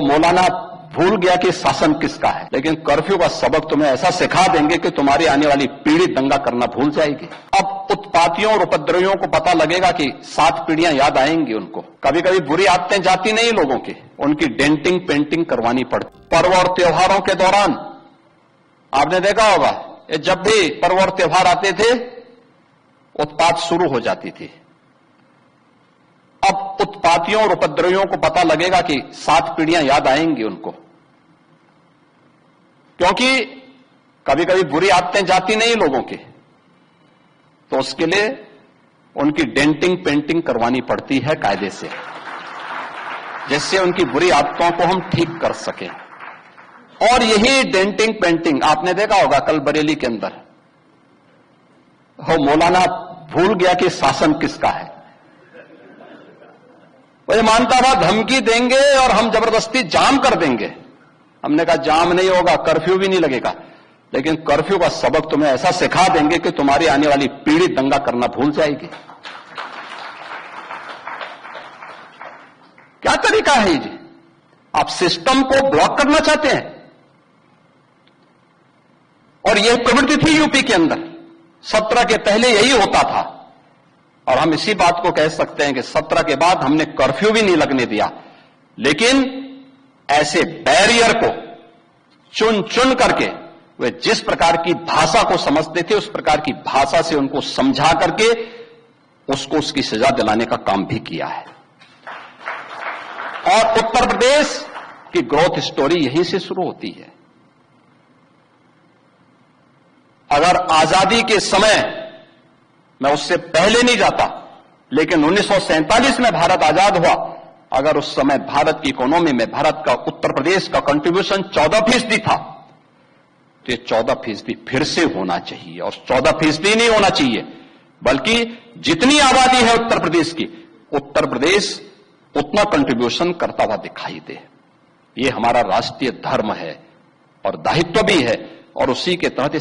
मौलाना भूल गया कि शासन किसका है, लेकिन कर्फ्यू का सबक तुम्हें ऐसा सिखा देंगे कि तुम्हारी आने वाली पीढ़ी दंगा करना भूल जाएगी। अब उत्पातियों और उपद्रवियों को पता लगेगा कि 7 पीढ़ियां याद आएंगी उनको। कभी कभी बुरी आदतें जाती नहीं लोगों की, उनकी डेंटिंग पेंटिंग करवानी पड़ती। पर्व और त्योहारों के दौरान आपने देखा होगा, जब भी पर्व और त्योहार आते थे उत्पात शुरू हो जाती थी। अब उत्पातियों और उपद्रवियों को पता लगेगा कि 7 पीढ़ियां याद आएंगी उनको, क्योंकि कभी कभी बुरी आदतें जाती नहीं लोगों की, तो उसके लिए उनकी डेंटिंग पेंटिंग करवानी पड़ती है कायदे से, जिससे उनकी बुरी आदतों को हम ठीक कर सकें। और यही डेंटिंग पेंटिंग आपने देखा होगा कल बरेली के अंदर, मौलाना भूल गया कि शासन किसका है। वो ये मानता था धमकी देंगे और हम जबरदस्ती जाम कर देंगे। हमने कहा जाम नहीं होगा, कर्फ्यू भी नहीं लगेगा, लेकिन कर्फ्यू का सबक तुम्हें ऐसा सिखा देंगे कि तुम्हारी आने वाली पीढ़ी दंगा करना भूल जाएगी। क्या तरीका है जी? आप सिस्टम को ब्लॉक करना चाहते हैं, और यह प्रवृत्ति थी यूपी के अंदर। 17 के पहले यही होता था, और हम इसी बात को कह सकते हैं कि 17 के बाद हमने कर्फ्यू भी नहीं लगने दिया, लेकिन ऐसे बैरियर को चुन चुन करके वे जिस प्रकार की भाषा को समझते थे उस प्रकार की भाषा से उनको समझा करके उसको उसकी सजा दिलाने का काम भी किया है। और उत्तर प्रदेश की ग्रोथ स्टोरी यहीं से शुरू होती है। अगर आजादी के समय, मैं उससे पहले नहीं जाता, लेकिन 1947 में भारत आजाद हुआ, अगर उस समय भारत की इकोनॉमी में भारत का उत्तर प्रदेश का कंट्रीब्यूशन 14% था, तो ये 14% फिर से होना चाहिए। और 14% नहीं होना चाहिए, बल्कि जितनी आबादी है उत्तर प्रदेश की, उत्तर प्रदेश उतना कंट्रीब्यूशन करता हुआ दिखाई दे। ये हमारा राष्ट्रीय धर्म है और दायित्व भी है, और उसी के तहत